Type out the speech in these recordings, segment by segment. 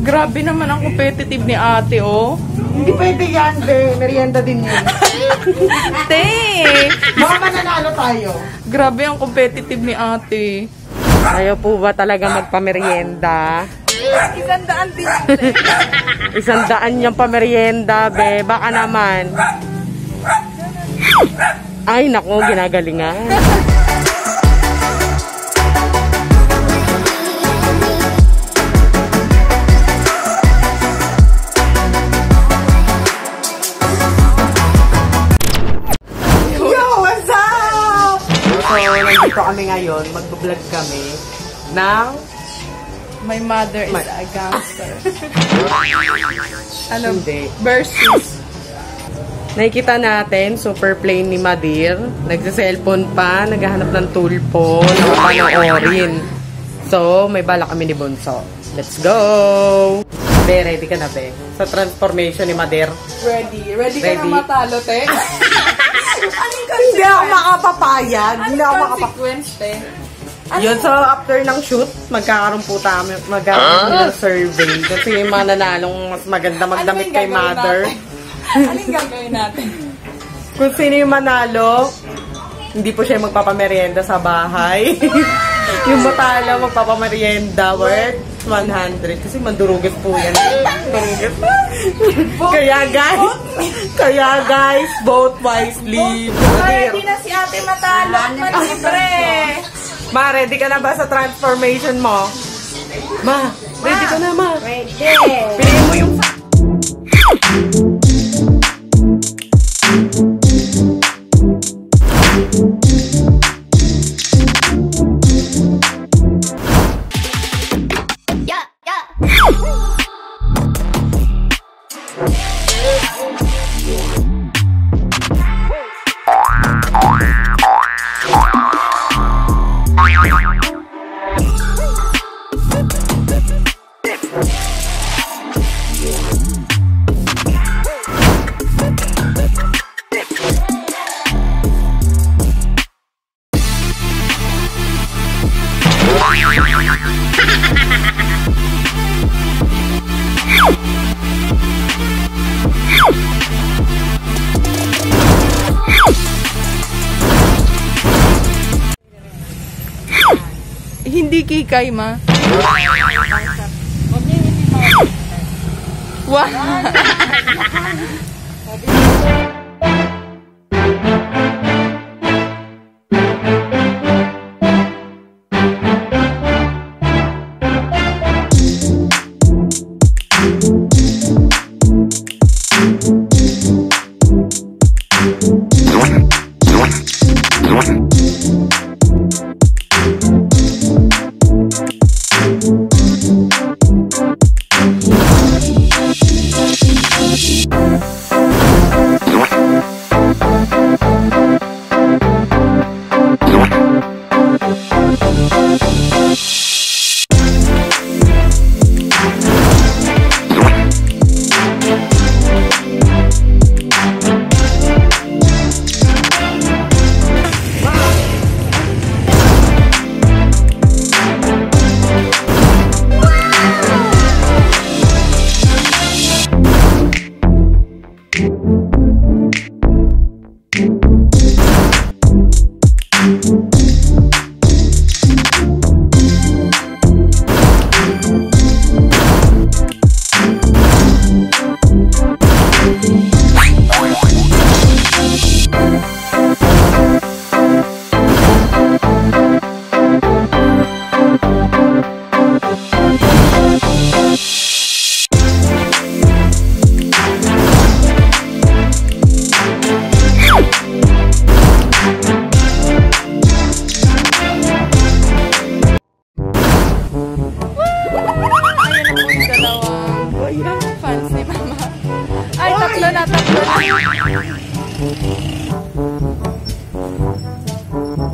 Grabe naman ang competitive ni ate, oh. Hindi pwede yan, be. Merienda din yan. Te! Baka mananalo tayo. Grabe ang competitive ni ate. Ayaw po ba talaga magpamerienda? 100 din. 100 yung pamerienda, be. Baka naman. Ay, naku, ginagalingan. Nandito kami ngayon, mag-vlog kami ng My mother is a gangster. Ano? Hindi. Versus. Nakikita natin, super plain ni Madir. Nagsa-cellphone pa, naghahanap ng tulpo, napapanoorin. So, may bala kami ni Bunso. Let's go! Be, ready ka na, be? Sa transformation ni Madir? Ready. Ready ka na matalo, te? Hindi ako makapapayag. Hindi ako makapapayag. te? Yun, so after ng shoot, magkakaroon po tayo ng survey. Kasi yung mga nanalong mas maganda magdamit kay Mother. Anong gagawin natin? Kung sino yung manalo, hindi po siya magpapamerienda sa bahay. Yung matalo, magpapamerienda worth 100. Kasi mandurugas po yan. Mandurugas. Kaya guys, vote wisely. Ready na si ate matalo. Libre. Ma, ready ka na ba sa transformation mo? Ma, ready ka na, ma? Ready. Piliin mo yung... Hindi kikay, ma. Wow.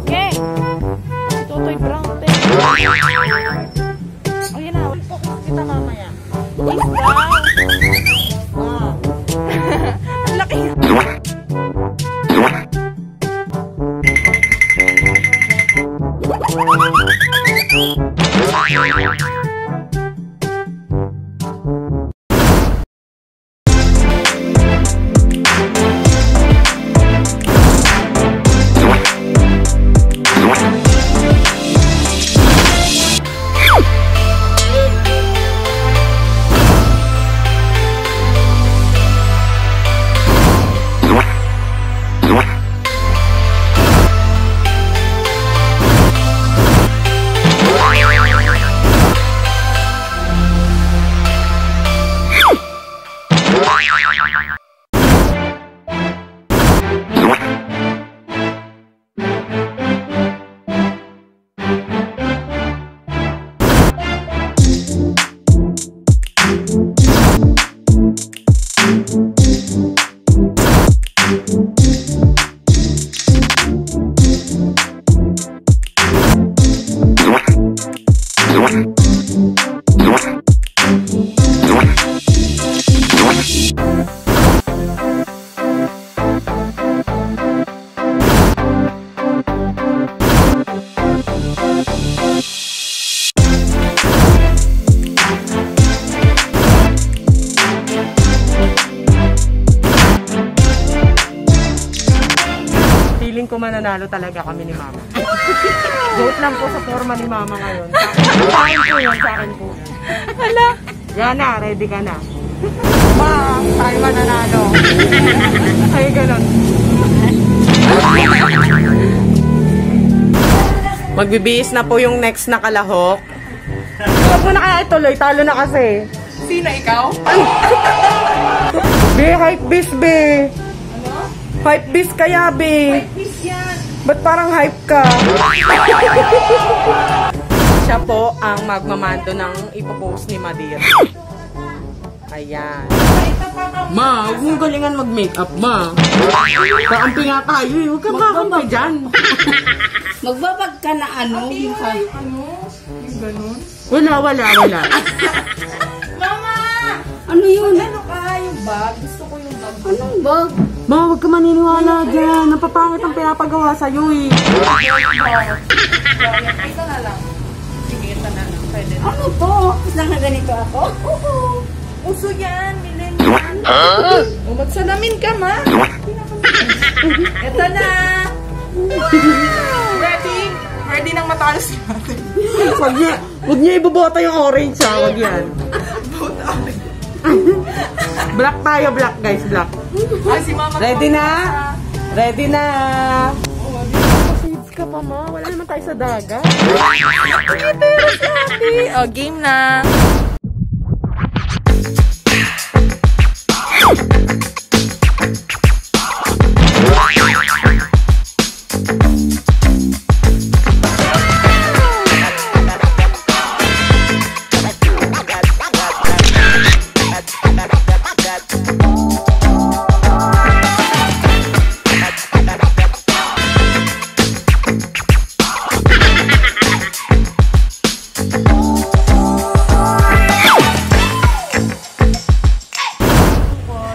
Okay. Tutoy brown te. Oh, yan na. Kita mamaya. Is brown. Ah. Ang laki. ko mananalo talaga kami ni Mama. Vote lang po sa forma ni Mama ngayon. Sa akin po yun, sa akin po. Hala. Yan na, ready ka na. Ma, tayo mananalo. Ay, ganun. Magbibihis na po yung next na kalahok. Huwag mo na kaya ituloy, talo na kasi. Sino, ikaw? Be, hype beast, be. Ano? Hype beast kaya, be. Miss yan. Ba't parang hype ka? Siya po ang magmamando ng ipopost ni Madir. Ayan. Ma, huwag mong galingan mag-makeup, ma. Kaampi nga tayo eh. Huwag kang kakampi dyan. Magbabag ka na ano? Yung ganun? Wala. Mama! Ano yun? Ano ka? Yung bag? Gusto ko yung bag. Anong bag? Ma, huwag ka maniniwala dyan. Napapangit ang pinapagawa sa'yo eh. Ito na lang. Sige, ito na lang. Pwede na. Ano to? Gusto na ganito ako? Uso yan, millennial. Magsalamin ka, ma. Ito na. Ready? Ready nang matalo si Mate. Huwag niya ibobota yung orange ha. Huwag yan. Black tayo, black guys, black. Ay, si Mama. Ready na? Ready na. Shades ka pa, ma. Wala naman tayo sa dagat. Oh, game na.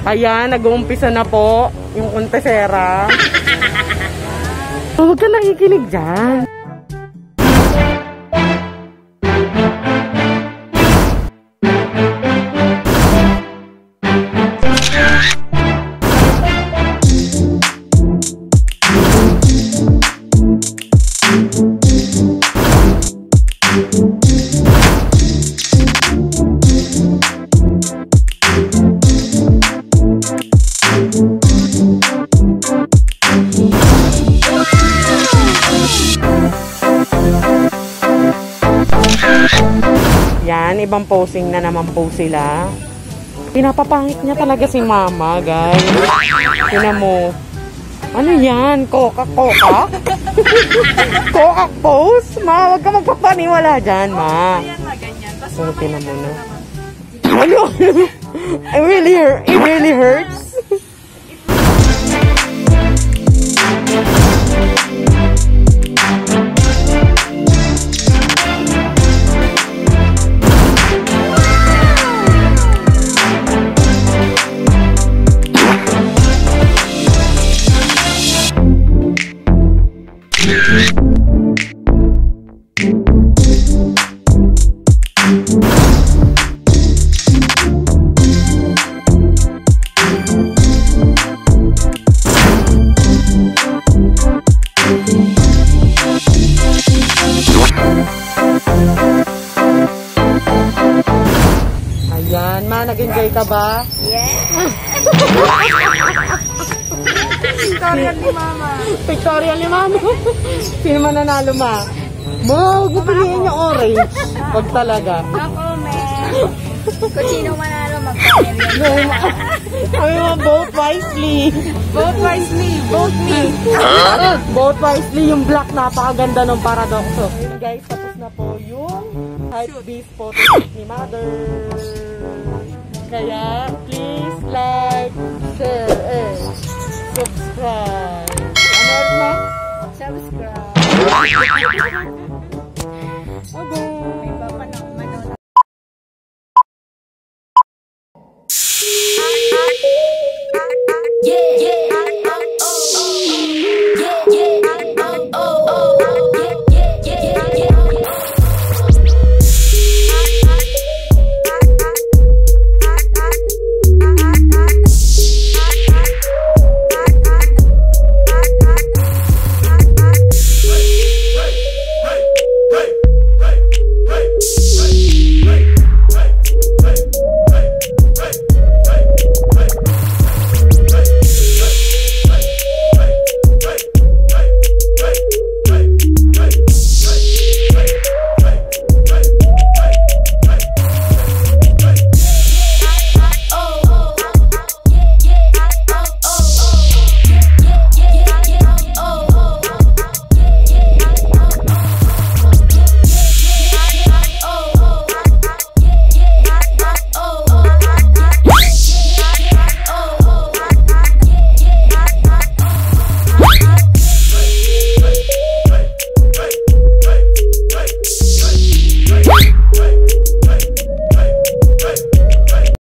Ayan, nag-uumpisa na po yung kontesera. Huwag ka nakikinig dyan. Yan, ibang posing na naman po sila. Pinapapangit niya talaga si Mama, guys. Tingnan mo. Ano yan? Coca? Coca pose? Ma, huwag ka magpapaniwala dyan, Ma. Ayan na, ganyan. Tapos So, tingnan mo na. Ano? It really hurts. Ayan, Ma, nag-enjoy ka ba? Yeah! Victoria ni Mama. Victoria ni Mama. Sino mananalo, Ma? Ma, huwag mo piliin yung orange. Wag talaga. Ako, man! Kung sino manalo, magpapilin. Kami mo, vote wisely. Vote wisely. Vote me. Vote wisely. Yung black, napakaganda ng paradokso. Ayun guys, tapos na po yung hype beast photoshoot ni Mother. Kaya, please like, share, and subscribe. Ano ulit, Ma? Subscribe.